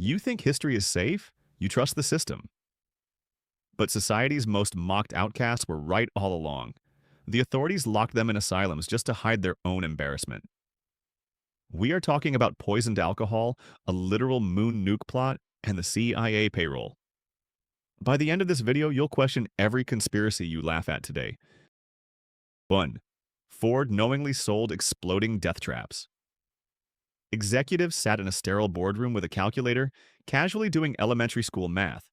You think history is safe? You trust the system. But society's most mocked outcasts were right all along. The authorities locked them in asylums just to hide their own embarrassment. We are talking about poisoned alcohol, a literal moon nuke plot, and the CIA payroll. By the end of this video, you'll question every conspiracy you laugh at today. 1. Ford knowingly sold exploding death traps. Executives sat in a sterile boardroom with a calculator, casually doing elementary school math.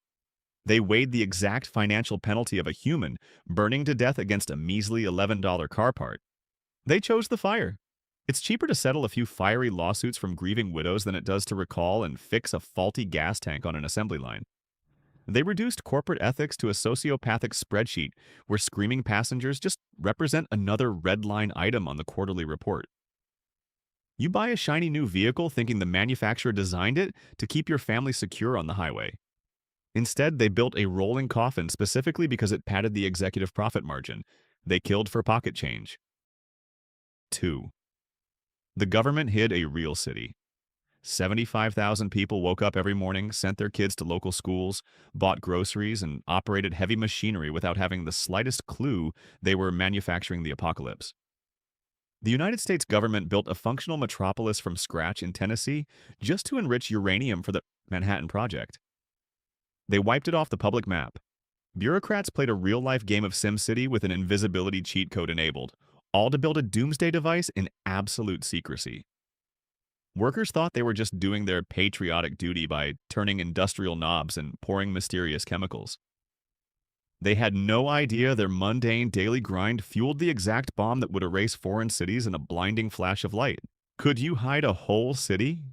They weighed the exact financial penalty of a human burning to death against a measly $11 car part. They chose the fire. It's cheaper to settle a few fiery lawsuits from grieving widows than it does to recall and fix a faulty gas tank on an assembly line. They reduced corporate ethics to a sociopathic spreadsheet where screaming passengers just represent another red line item on the quarterly report. You buy a shiny new vehicle thinking the manufacturer designed it to keep your family secure on the highway. Instead, they built a rolling coffin specifically because it padded the executive profit margin. They killed for pocket change. 2. The government hid a real city. 75,000 people woke up every morning, sent their kids to local schools, bought groceries, and operated heavy machinery without having the slightest clue they were manufacturing the apocalypse. The United States government built a functional metropolis from scratch in Tennessee just to enrich uranium for the Manhattan Project. They wiped it off the public map. Bureaucrats played a real-life game of SimCity with an invisibility cheat code enabled, all to build a doomsday device in absolute secrecy. Workers thought they were just doing their patriotic duty by turning industrial knobs and pouring mysterious chemicals. They had no idea their mundane daily grind fueled the exact bomb that would erase foreign cities in a blinding flash of light. Could you hide a whole city?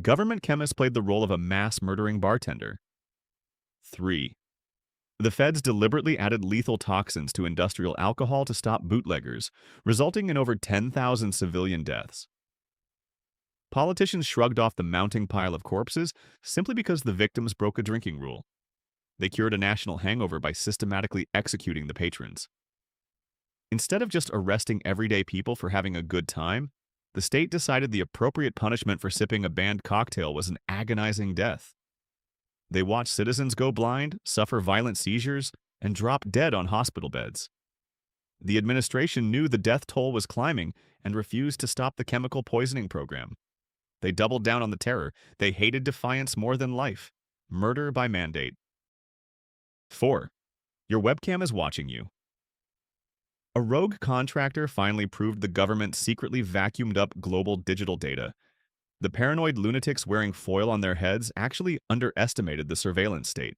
Government chemists played the role of a mass-murdering bartender. 3. The feds deliberately added lethal toxins to industrial alcohol to stop bootleggers, resulting in over 10,000 civilian deaths. Politicians shrugged off the mounting pile of corpses simply because the victims broke a drinking rule. They cured a national hangover by systematically executing the patrons. Instead of just arresting everyday people for having a good time, the state decided the appropriate punishment for sipping a banned cocktail was an agonizing death. They watched citizens go blind, suffer violent seizures, and drop dead on hospital beds. The administration knew the death toll was climbing and refused to stop the chemical poisoning program. They doubled down on the terror. They hated defiance more than life. Murder by mandate. 4. Your webcam is watching you. A rogue contractor finally proved the government secretly vacuumed up global digital data. The paranoid lunatics wearing foil on their heads actually underestimated the surveillance state.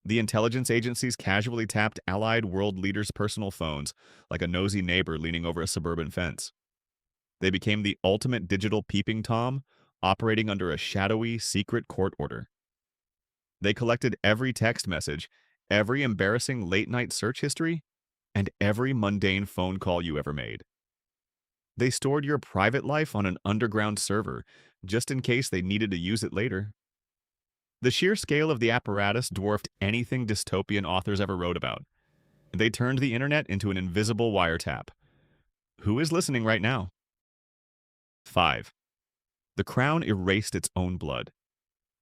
The intelligence agencies casually tapped allied world leaders' personal phones like a nosy neighbor leaning over a suburban fence. They became the ultimate digital peeping Tom, operating under a shadowy, secret court order. They collected every text message, every embarrassing late-night search history, and every mundane phone call you ever made. They stored your private life on an underground server, just in case they needed to use it later. The sheer scale of the apparatus dwarfed anything dystopian authors ever wrote about. They turned the internet into an invisible wiretap. Who is listening right now? 5. The Crown erased its own blood.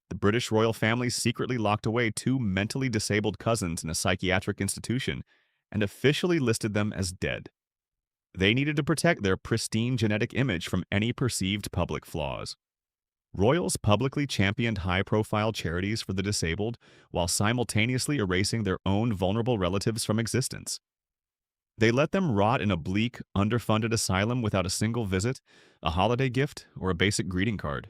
The British royal family secretly locked away 2 mentally disabled cousins in a psychiatric institution and officially listed them as dead. They needed to protect their pristine genetic image from any perceived public flaws. Royals publicly championed high-profile charities for the disabled while simultaneously erasing their own vulnerable relatives from existence. They let them rot in a bleak, underfunded asylum without a single visit, a holiday gift, or a basic greeting card.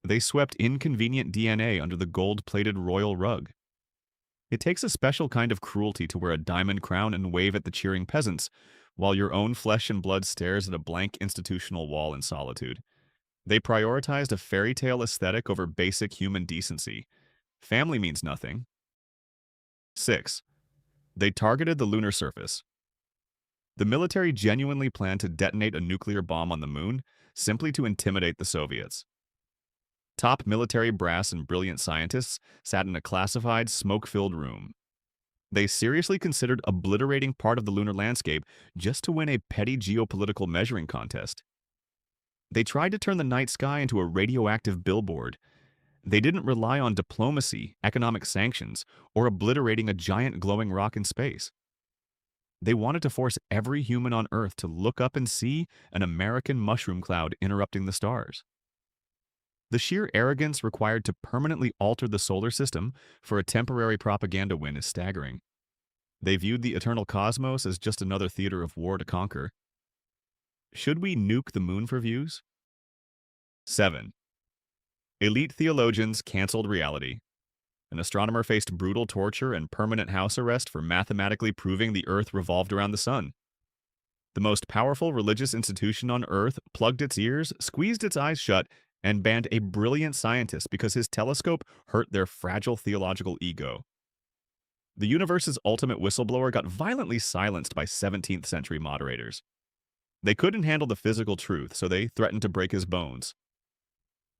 They swept inconvenient DNA under the gold-plated royal rug. It takes a special kind of cruelty to wear a diamond crown and wave at the cheering peasants, while your own flesh and blood stares at a blank institutional wall in solitude. They prioritized a fairy tale aesthetic over basic human decency. Family means nothing. 6. They targeted the lunar surface. The military genuinely planned to detonate a nuclear bomb on the moon simply to intimidate the Soviets. Top military brass and brilliant scientists sat in a classified, smoke-filled room. They seriously considered obliterating part of the lunar landscape just to win a petty geopolitical measuring contest. They tried to turn the night sky into a radioactive billboard. They didn't rely on diplomacy, economic sanctions, or obliterating a giant glowing rock in space. They wanted to force every human on Earth to look up and see an American mushroom cloud interrupting the stars. The sheer arrogance required to permanently alter the solar system for a temporary propaganda win is staggering. They viewed the eternal cosmos as just another theater of war to conquer. Should we nuke the moon for views? 7. Elite theologians canceled reality. An astronomer faced brutal torture and permanent house arrest for mathematically proving the Earth revolved around the sun. The most powerful religious institution on Earth plugged its ears, squeezed its eyes shut, and banned a brilliant scientist because his telescope hurt their fragile theological ego. The universe's ultimate whistleblower got violently silenced by 17th century moderators. They couldn't handle the physical truth, so they threatened to break his bones.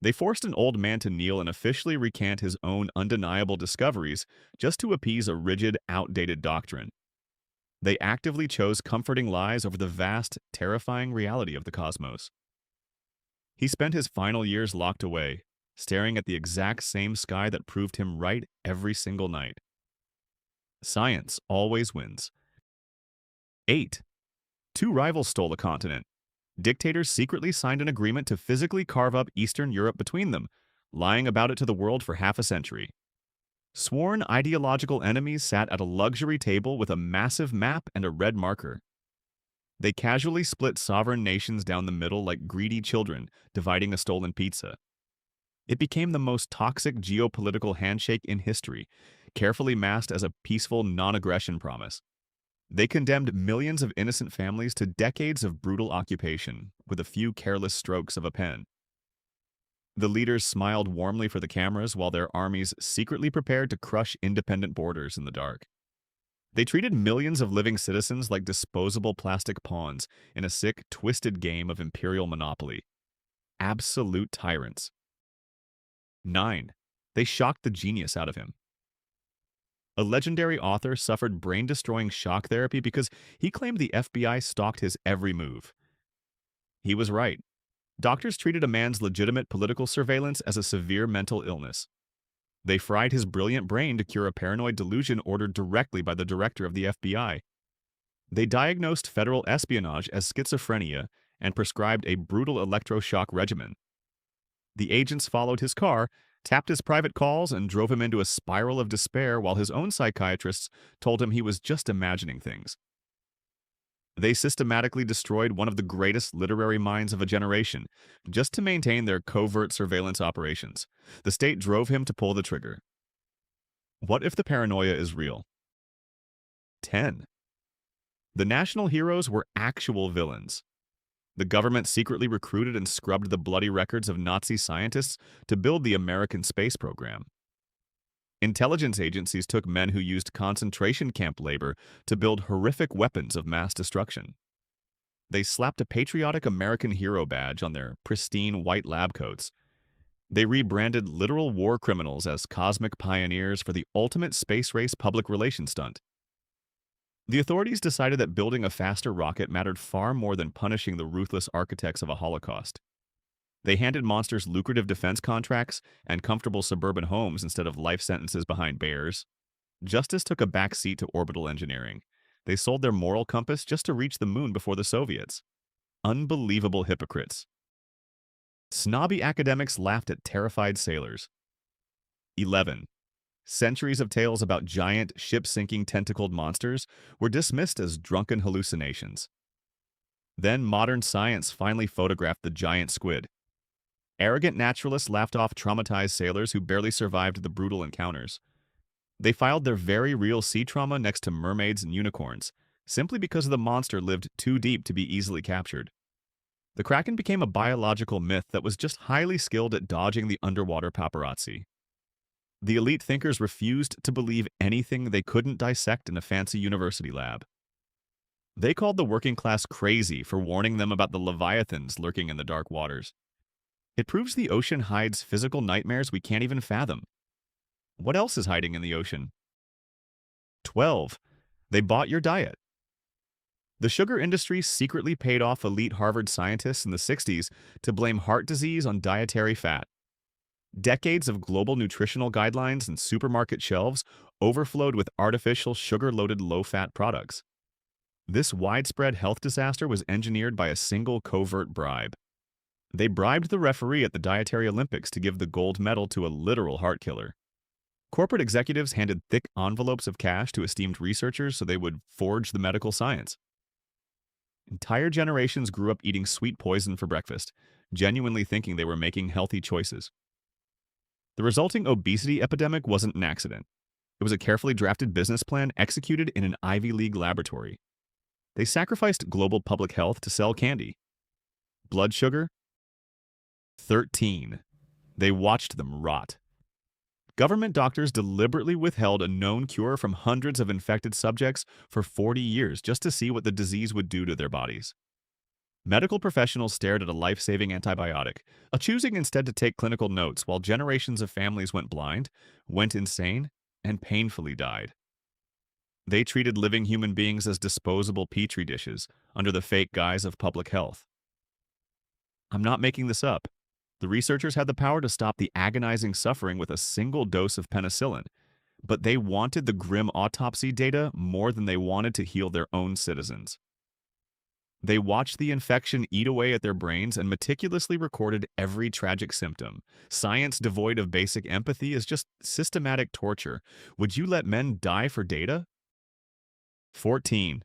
They forced an old man to kneel and officially recant his own undeniable discoveries just to appease a rigid, outdated doctrine. They actively chose comforting lies over the vast, terrifying reality of the cosmos. He spent his final years locked away, staring at the exact same sky that proved him right every single night. Science always wins. 8. Two rivals stole a continent. Dictators secretly signed an agreement to physically carve up Eastern Europe between them, lying about it to the world for half a century. Sworn ideological enemies sat at a luxury table with a massive map and a red marker. They casually split sovereign nations down the middle like greedy children, dividing a stolen pizza. It became the most toxic geopolitical handshake in history, carefully masked as a peaceful non-aggression promise. They condemned millions of innocent families to decades of brutal occupation with a few careless strokes of a pen. The leaders smiled warmly for the cameras while their armies secretly prepared to crush independent borders in the dark. They treated millions of living citizens like disposable plastic pawns in a sick, twisted game of imperial monopoly. Absolute tyrants. 9. They shocked the genius out of him. A legendary author suffered brain-destroying shock therapy because he claimed the FBI stalked his every move. He was right. Doctors treated a man's legitimate political surveillance as a severe mental illness. They fried his brilliant brain to cure a paranoid delusion ordered directly by the director of the FBI. They diagnosed federal espionage as schizophrenia and prescribed a brutal electroshock regimen. The agents followed his car, tapped his private calls, and drove him into a spiral of despair while his own psychiatrists told him he was just imagining things. They systematically destroyed one of the greatest literary minds of a generation, just to maintain their covert surveillance operations. The state drove him to pull the trigger. What if the paranoia is real? 10. The national heroes were actual villains. The government secretly recruited and scrubbed the bloody records of Nazi scientists to build the American space program. Intelligence agencies took men who used concentration camp labor to build horrific weapons of mass destruction. They slapped a patriotic American hero badge on their pristine white lab coats. They rebranded literal war criminals as cosmic pioneers for the ultimate space race public relations stunt. The authorities decided that building a faster rocket mattered far more than punishing the ruthless architects of a Holocaust. They handed monsters lucrative defense contracts and comfortable suburban homes instead of life sentences behind bears. Justice took a back seat to orbital engineering. They sold their moral compass just to reach the moon before the Soviets. Unbelievable hypocrites. Snobby academics laughed at terrified sailors. 11. Centuries of tales about giant, ship-sinking tentacled monsters were dismissed as drunken hallucinations. Then modern science finally photographed the giant squid. Arrogant naturalists laughed off traumatized sailors who barely survived the brutal encounters. They filed their very real sea trauma next to mermaids and unicorns, simply because the monster lived too deep to be easily captured. The Kraken became a biological myth that was just highly skilled at dodging the underwater paparazzi. The elite thinkers refused to believe anything they couldn't dissect in a fancy university lab. They called the working class crazy for warning them about the leviathans lurking in the dark waters. It proves the ocean hides physical nightmares we can't even fathom. What else is hiding in the ocean? 12. They bought your diet. The sugar industry secretly paid off elite Harvard scientists in the 60s to blame heart disease on dietary fat. Decades of global nutritional guidelines and supermarket shelves overflowed with artificial sugar-loaded low-fat products. This widespread health disaster was engineered by a single covert bribe. They bribed the referee at the Dietary Olympics to give the gold medal to a literal heart killer. Corporate executives handed thick envelopes of cash to esteemed researchers so they would forge the medical science. Entire generations grew up eating sweet poison for breakfast, genuinely thinking they were making healthy choices. The resulting obesity epidemic wasn't an accident. It was a carefully drafted business plan executed in an Ivy League laboratory. They sacrificed global public health to sell candy. Blood sugar? 13. They watched them rot. Government doctors deliberately withheld a known cure from hundreds of infected subjects for 40 years just to see what the disease would do to their bodies. Medical professionals stared at a life-saving antibiotic, choosing instead to take clinical notes while generations of families went blind, went insane, and painfully died. They treated living human beings as disposable petri dishes under the fake guise of public health. I'm not making this up. The researchers had the power to stop the agonizing suffering with a single dose of penicillin, but they wanted the grim autopsy data more than they wanted to heal their own citizens. They watched the infection eat away at their brains and meticulously recorded every tragic symptom. Science devoid of basic empathy is just systematic torture. Would you let men die for data? 14.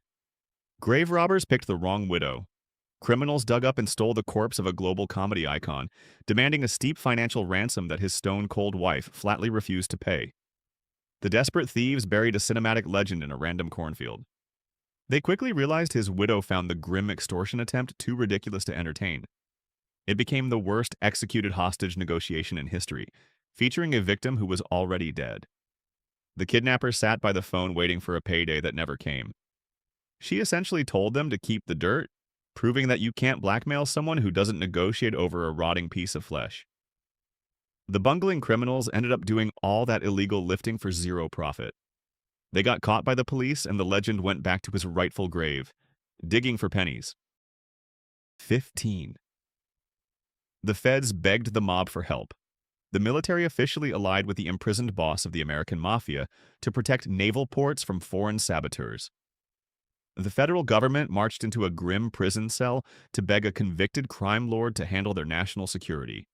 Grave robbers picked the wrong widow. Criminals dug up and stole the corpse of a global comedy icon, demanding a steep financial ransom that his stone-cold wife flatly refused to pay. The desperate thieves buried a cinematic legend in a random cornfield. They quickly realized his widow found the grim extortion attempt too ridiculous to entertain. It became the worst executed hostage negotiation in history, featuring a victim who was already dead. The kidnapper sat by the phone waiting for a payday that never came. She essentially told them to keep the dirt, proving that you can't blackmail someone who doesn't negotiate over a rotting piece of flesh. The bungling criminals ended up doing all that illegal lifting for zero profit. They got caught by the police and the legend went back to his rightful grave, digging for pennies. 15. The feds begged the mob for help. The military officially allied with the imprisoned boss of the American Mafia to protect naval ports from foreign saboteurs. The federal government marched into a grim prison cell to beg a convicted crime lord to handle their national security.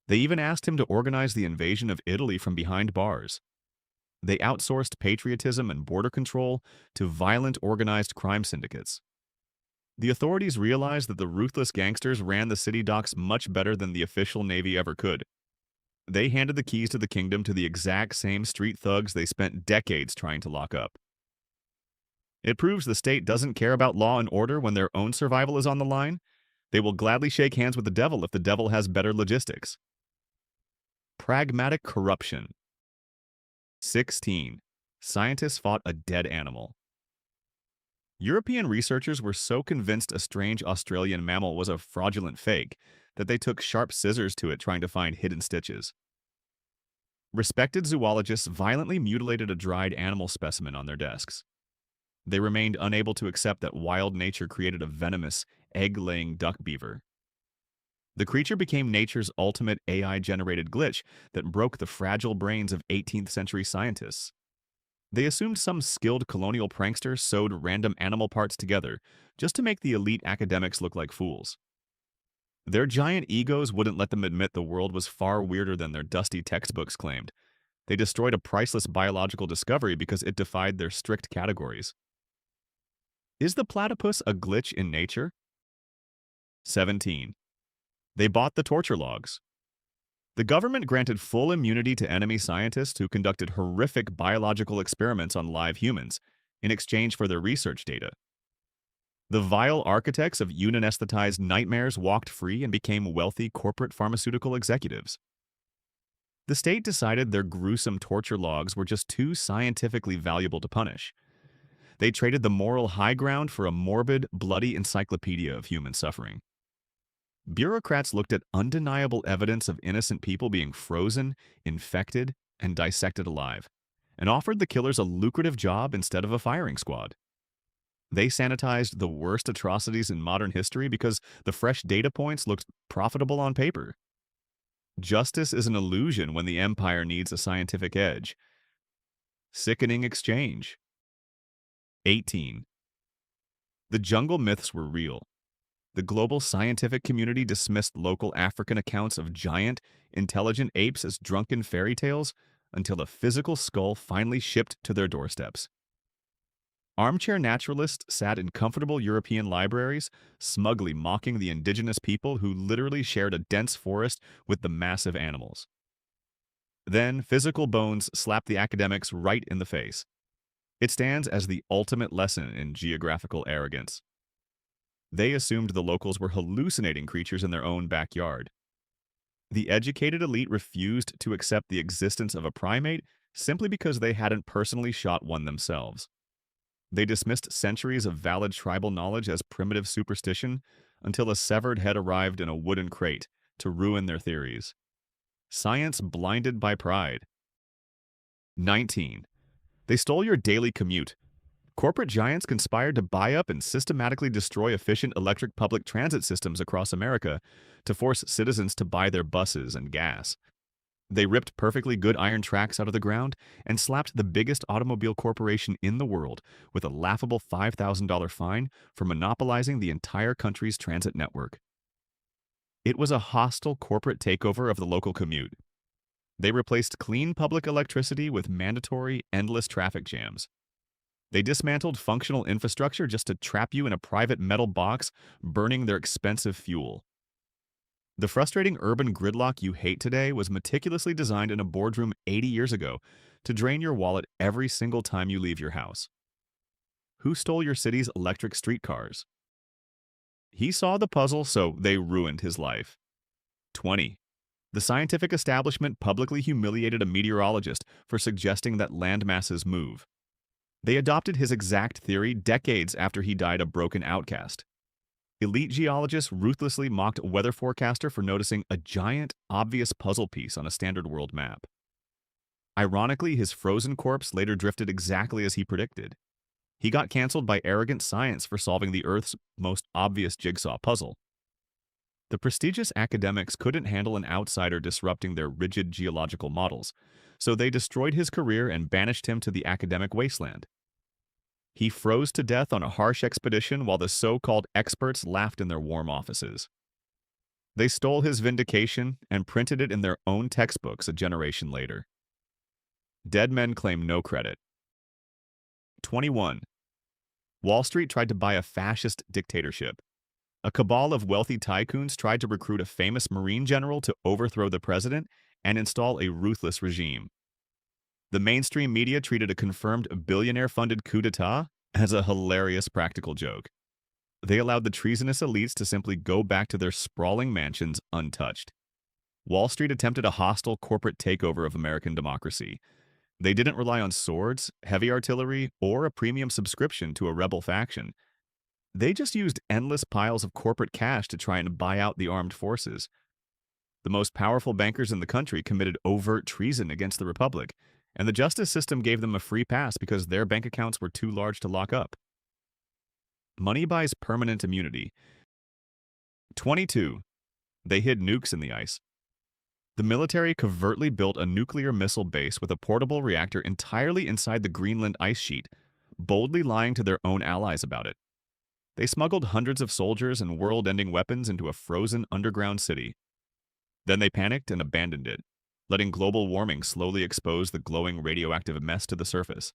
They even asked him to organize the invasion of Italy from behind bars. They outsourced patriotism and border control to violent organized crime syndicates. The authorities realized that the ruthless gangsters ran the city docks much better than the official Navy ever could. They handed the keys to the kingdom to the exact same street thugs they spent decades trying to lock up. It proves the state doesn't care about law and order when their own survival is on the line. They will gladly shake hands with the devil if the devil has better logistics. Pragmatic corruption. 16. Scientists fought a dead animal. European researchers were so convinced a strange Australian mammal was a fraudulent fake that they took sharp scissors to it trying to find hidden stitches. Respected zoologists violently mutilated a dried animal specimen on their desks. They remained unable to accept that wild nature created a venomous, egg-laying duck beaver. The creature became nature's ultimate AI-generated glitch that broke the fragile brains of 18th century scientists. They assumed some skilled colonial prankster sewed random animal parts together just to make the elite academics look like fools. Their giant egos wouldn't let them admit the world was far weirder than their dusty textbooks claimed. They destroyed a priceless biological discovery because it defied their strict categories. Is the platypus a glitch in nature? 17. They bought the torture logs. The government granted full immunity to enemy scientists who conducted horrific biological experiments on live humans in exchange for their research data. The vile architects of unanesthetized nightmares walked free and became wealthy corporate pharmaceutical executives. The state decided their gruesome torture logs were just too scientifically valuable to punish. They traded the moral high ground for a morbid, bloody encyclopedia of human suffering. Bureaucrats looked at undeniable evidence of innocent people being frozen, infected, and dissected alive, and offered the killers a lucrative job instead of a firing squad. They sanitized the worst atrocities in modern history because the fresh data points looked profitable on paper. Justice is an illusion when the empire needs a scientific edge. Sickening exchange. 18. The jungle myths were real. The global scientific community dismissed local African accounts of giant, intelligent apes as drunken fairy tales until a physical skull finally shipped to their doorsteps. Armchair naturalists sat in comfortable European libraries, smugly mocking the indigenous people who literally shared a dense forest with the massive animals. Then, physical bones slapped the academics right in the face. It stands as the ultimate lesson in geographical arrogance. They assumed the locals were hallucinating creatures in their own backyard. The educated elite refused to accept the existence of a primate simply because they hadn't personally shot one themselves. They dismissed centuries of valid tribal knowledge as primitive superstition until a severed head arrived in a wooden crate to ruin their theories. Science blinded by pride. 19. They stole your daily commute. Corporate giants conspired to buy up and systematically destroy efficient electric public transit systems across America to force citizens to buy their buses and gas. They ripped perfectly good iron tracks out of the ground and slapped the biggest automobile corporation in the world with a laughable $5,000 fine for monopolizing the entire country's transit network. It was a hostile corporate takeover of the local commute. They replaced clean public electricity with mandatory, endless traffic jams. They dismantled functional infrastructure just to trap you in a private metal box, burning their expensive fuel. The frustrating urban gridlock you hate today was meticulously designed in a boardroom 80 years ago to drain your wallet every single time you leave your house. Who stole your city's electric streetcars? He saw the puzzle, so they ruined his life. 20. The scientific establishment publicly humiliated a meteorologist for suggesting that land masses move. They adopted his exact theory decades after he died a broken outcast. Elite geologists ruthlessly mocked a weather forecaster for noticing a giant, obvious puzzle piece on a standard world map. Ironically, his frozen corpse later drifted exactly as he predicted. He got canceled by arrogant science for solving the Earth's most obvious jigsaw puzzle. The prestigious academics couldn't handle an outsider disrupting their rigid geological models, so they destroyed his career and banished him to the academic wasteland. He froze to death on a harsh expedition while the so-called experts laughed in their warm offices. They stole his vindication and printed it in their own textbooks a generation later. Dead men claim no credit. 21. Wall Street tried to buy a fascist dictatorship. A cabal of wealthy tycoons tried to recruit a famous Marine general to overthrow the president and install a ruthless regime. The mainstream media treated a confirmed billionaire-funded coup d'etat as a hilarious practical joke. They allowed the treasonous elites to simply go back to their sprawling mansions untouched. Wall Street attempted a hostile corporate takeover of American democracy. They didn't rely on swords, heavy artillery, or a premium subscription to a rebel faction. They just used endless piles of corporate cash to try and buy out the armed forces. The most powerful bankers in the country committed overt treason against the Republic, and the justice system gave them a free pass because their bank accounts were too large to lock up. Money buys permanent immunity. 22. They hid nukes in the ice. The military covertly built a nuclear missile base with a portable reactor entirely inside the Greenland ice sheet, boldly lying to their own allies about it. They smuggled hundreds of soldiers and world-ending weapons into a frozen underground city. Then they panicked and abandoned it, letting global warming slowly expose the glowing radioactive mess to the surface.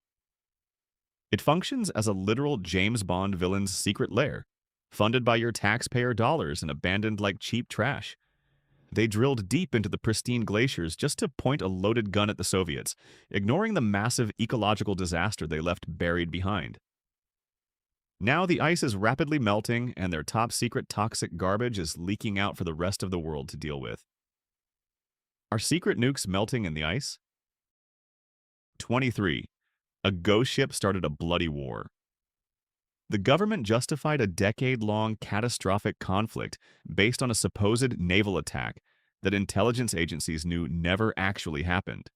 It functions as a literal James Bond villain's secret lair, funded by your taxpayer dollars and abandoned like cheap trash. They drilled deep into the pristine glaciers just to point a loaded gun at the Soviets, ignoring the massive ecological disaster they left buried behind. Now the ice is rapidly melting and their top-secret toxic garbage is leaking out for the rest of the world to deal with. Are secret nukes melting in the ice? 23. A ghost ship started a bloody war. The government justified a decade-long catastrophic conflict based on a supposed naval attack that intelligence agencies knew never actually happened.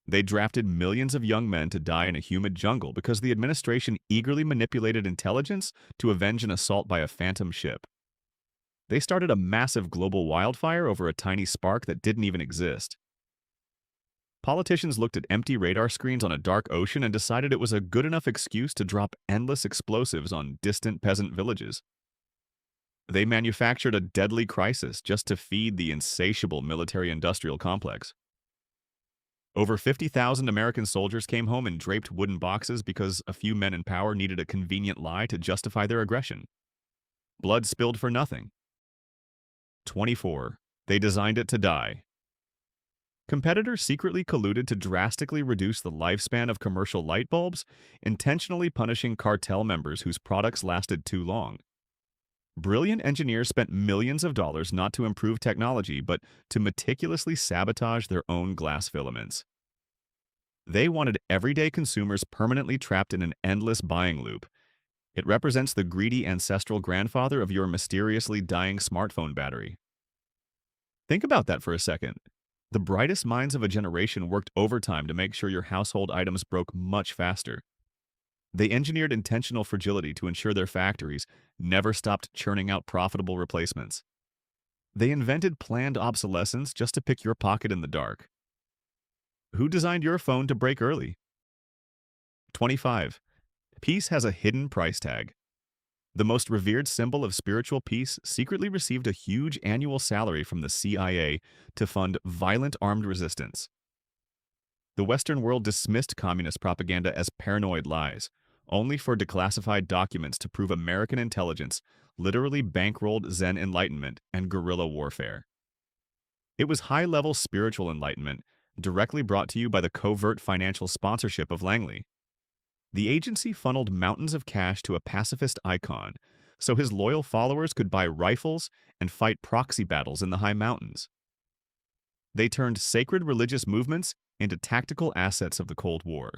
They drafted millions of young men to die in a humid jungle because the administration eagerly manipulated intelligence to avenge an assault by a phantom ship. They started a massive global wildfire over a tiny spark that didn't even exist. Politicians looked at empty radar screens on a dark ocean and decided it was a good enough excuse to drop endless explosives on distant peasant villages. They manufactured a deadly crisis just to feed the insatiable military-industrial complex. Over 50,000 American soldiers came home in draped wooden boxes because a few men in power needed a convenient lie to justify their aggression. Blood spilled for nothing. 24. They designed it to die. Competitors secretly colluded to drastically reduce the lifespan of commercial light bulbs, intentionally punishing cartel members whose products lasted too long. Brilliant engineers spent millions of dollars not to improve technology, but to meticulously sabotage their own glass filaments. They wanted everyday consumers permanently trapped in an endless buying loop. It represents the greedy ancestral grandfather of your mysteriously dying smartphone battery. Think about that for a second. The brightest minds of a generation worked overtime to make sure your household items broke much faster. They engineered intentional fragility to ensure their factories never stopped churning out profitable replacements. They invented planned obsolescence just to pick your pocket in the dark. Who designed your phone to break early? 25. Peace has a hidden price tag. The most revered symbol of spiritual peace secretly received a huge annual salary from the CIA to fund violent armed resistance. The Western world dismissed communist propaganda as paranoid lies, only for declassified documents to prove American intelligence literally bankrolled Zen enlightenment and guerrilla warfare. It was high-level spiritual enlightenment, directly brought to you by the covert financial sponsorship of Langley. The agency funneled mountains of cash to a pacifist icon, so his loyal followers could buy rifles and fight proxy battles in the high mountains. They turned sacred religious movements into tactical assets of the Cold War.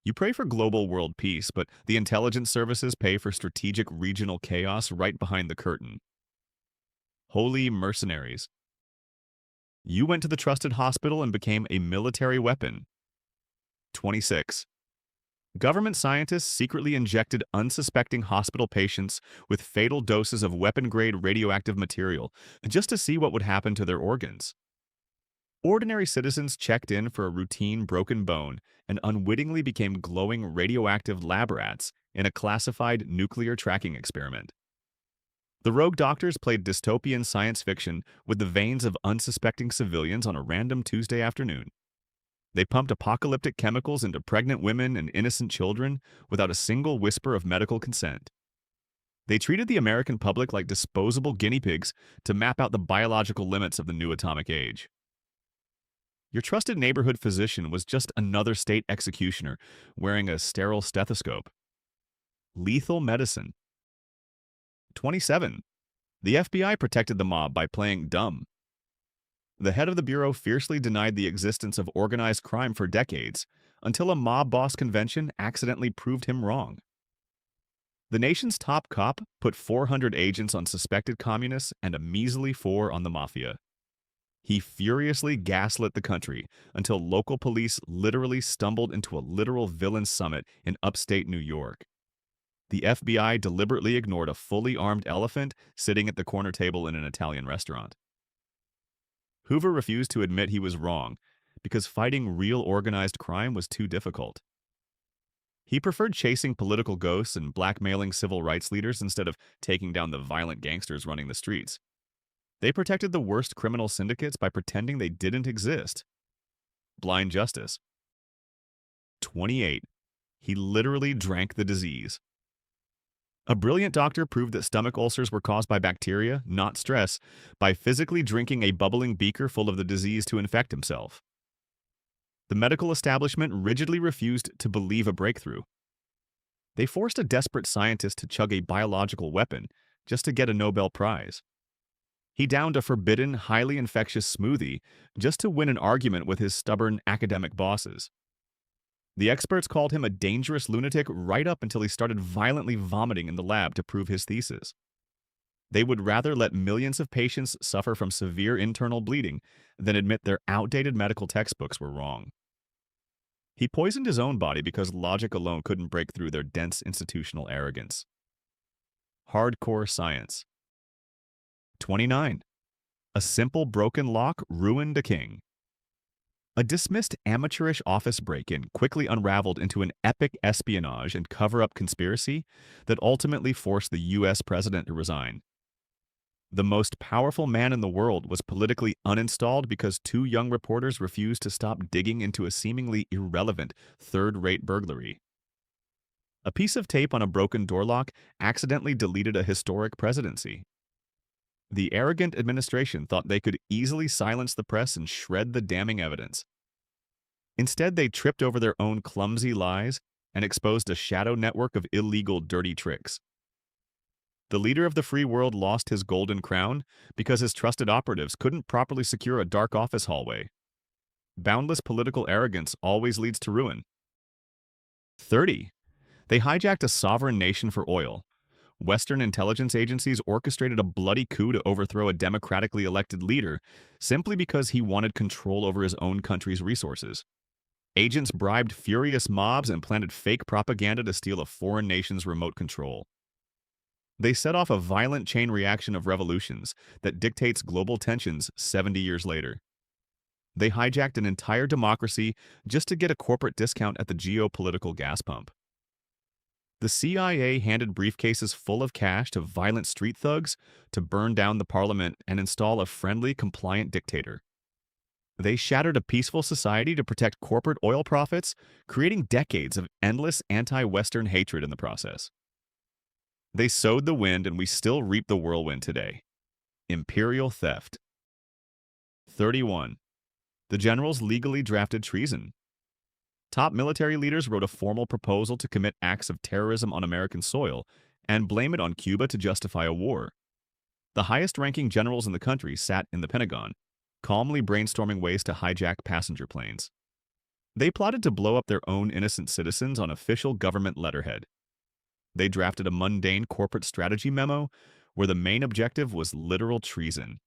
You pray for global world peace, but the intelligence services pay for strategic regional chaos right behind the curtain. Holy mercenaries. You went to the trusted hospital and became a military weapon. 26. Government scientists secretly injected unsuspecting hospital patients with fatal doses of weapon-grade radioactive material just to see what would happen to their organs. Ordinary citizens checked in for a routine broken bone and unwittingly became glowing radioactive lab rats in a classified nuclear tracking experiment. The rogue doctors played dystopian science fiction with the veins of unsuspecting civilians on a random Tuesday afternoon. They pumped apocalyptic chemicals into pregnant women and innocent children without a single whisper of medical consent. They treated the American public like disposable guinea pigs to map out the biological limits of the new atomic age. Your trusted neighborhood physician was just another state executioner wearing a sterile stethoscope. Lethal medicine. 27. The FBI protected the mob by playing dumb. The head of the Bureau fiercely denied the existence of organized crime for decades, until a mob boss convention accidentally proved him wrong. The nation's top cop put 400 agents on suspected communists and a measly 4 on the mafia. He furiously gaslit the country until local police literally stumbled into a literal villain summit in upstate New York. The FBI deliberately ignored a fully armed elephant sitting at the corner table in an Italian restaurant. Hoover refused to admit he was wrong because fighting real organized crime was too difficult. He preferred chasing political ghosts and blackmailing civil rights leaders instead of taking down the violent gangsters running the streets. They protected the worst criminal syndicates by pretending they didn't exist. Blind justice. 28. He literally drank the disease. A brilliant doctor proved that stomach ulcers were caused by bacteria, not stress, by physically drinking a bubbling beaker full of the disease to infect himself. The medical establishment rigidly refused to believe a breakthrough. They forced a desperate scientist to chug a biological weapon just to get a Nobel Prize. He downed a forbidden, highly infectious smoothie just to win an argument with his stubborn academic bosses. The experts called him a dangerous lunatic right up until he started violently vomiting in the lab to prove his thesis. They would rather let millions of patients suffer from severe internal bleeding than admit their outdated medical textbooks were wrong. He poisoned his own body because logic alone couldn't break through their dense institutional arrogance. Hardcore science. 29. A simple broken lock ruined a king. A dismissed amateurish office break-in quickly unraveled into an epic espionage and cover-up conspiracy that ultimately forced the U.S. president to resign. The most powerful man in the world was politically uninstalled because two young reporters refused to stop digging into a seemingly irrelevant third-rate burglary. A piece of tape on a broken door lock accidentally deleted a historic presidency. The arrogant administration thought they could easily silence the press and shred the damning evidence. Instead, they tripped over their own clumsy lies and exposed a shadow network of illegal, dirty tricks. The leader of the free world lost his golden crown because his trusted operatives couldn't properly secure a dark office hallway. Boundless political arrogance always leads to ruin. 30. They hijacked a sovereign nation for oil. Western intelligence agencies orchestrated a bloody coup to overthrow a democratically elected leader simply because he wanted control over his own country's resources. Agents bribed furious mobs and planted fake propaganda to steal a foreign nation's remote control. They set off a violent chain reaction of revolutions that dictates global tensions 70 years later. They hijacked an entire democracy just to get a corporate discount at the geopolitical gas pump. The CIA handed briefcases full of cash to violent street thugs to burn down the parliament and install a friendly, compliant dictator. They shattered a peaceful society to protect corporate oil profits, creating decades of endless anti-Western hatred in the process. They sowed the wind and we still reap the whirlwind today. Imperial theft. 31. The generals legally drafted treason. Top military leaders wrote a formal proposal to commit acts of terrorism on American soil and blame it on Cuba to justify a war. The highest-ranking generals in the country sat in the Pentagon, calmly brainstorming ways to hijack passenger planes. They plotted to blow up their own innocent citizens on official government letterhead. They drafted a mundane corporate strategy memo where the main objective was literal treason.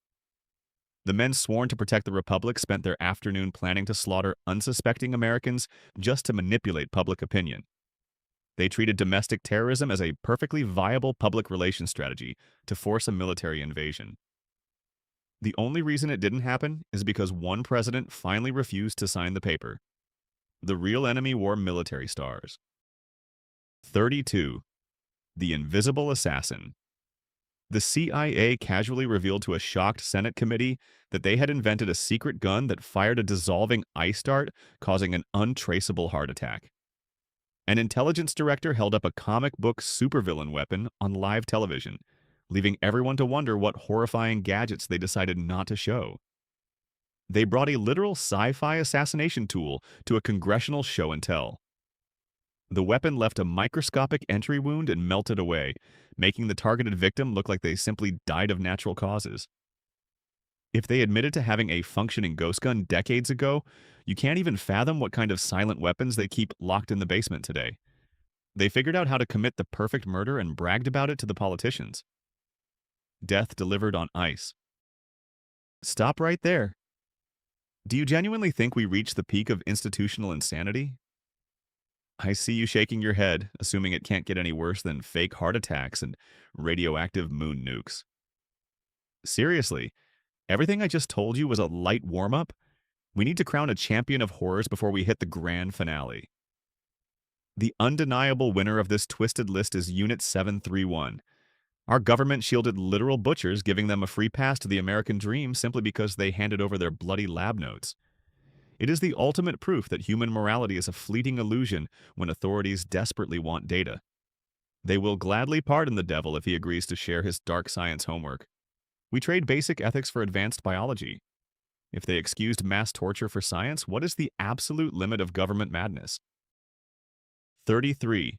The men sworn to protect the Republic spent their afternoon planning to slaughter unsuspecting Americans just to manipulate public opinion. They treated domestic terrorism as a perfectly viable public relations strategy to force a military invasion. The only reason it didn't happen is because one president finally refused to sign the paper. The real enemy wore military stars. 32. The Invisible Assassin. The CIA casually revealed to a shocked Senate committee that they had invented a secret gun that fired a dissolving ice dart, causing an untraceable heart attack. An intelligence director held up a comic book supervillain weapon on live television, leaving everyone to wonder what horrifying gadgets they decided not to show. They brought a literal sci-fi assassination tool to a congressional show and tell. The weapon left a microscopic entry wound and melted away, making the targeted victim look like they simply died of natural causes. If they admitted to having a functioning ghost gun decades ago, you can't even fathom what kind of silent weapons they keep locked in the basement today. They figured out how to commit the perfect murder and bragged about it to the politicians. Death delivered on ice. Stop right there. Do you genuinely think we reached the peak of institutional insanity? I see you shaking your head, assuming it can't get any worse than fake heart attacks and radioactive moon nukes. Seriously, everything I just told you was a light warm-up? We need to crown a champion of horrors before we hit the grand finale. The undeniable winner of this twisted list is Unit 731. Our government shielded literal butchers, giving them a free pass to the American dream simply because they handed over their bloody lab notes. It is the ultimate proof that human morality is a fleeting illusion when authorities desperately want data. They will gladly pardon the devil if he agrees to share his dark science homework. We trade basic ethics for advanced biology. If they excused mass torture for science, what is the absolute limit of government madness? 33.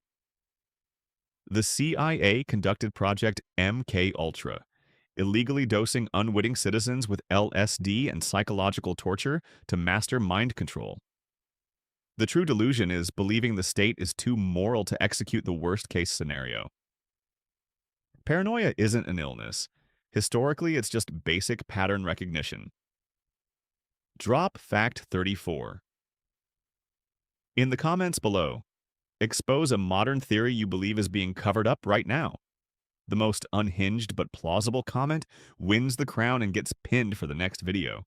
The CIA conducted Project MK Ultra, illegally dosing unwitting citizens with LSD and psychological torture to master mind control. The true delusion is believing the state is too moral to execute the worst-case scenario. Paranoia isn't an illness. Historically, it's just basic pattern recognition. Drop fact 34. In the comments below, expose a modern theory you believe is being covered up right now. The most unhinged but plausible comment wins the crown and gets pinned for the next video.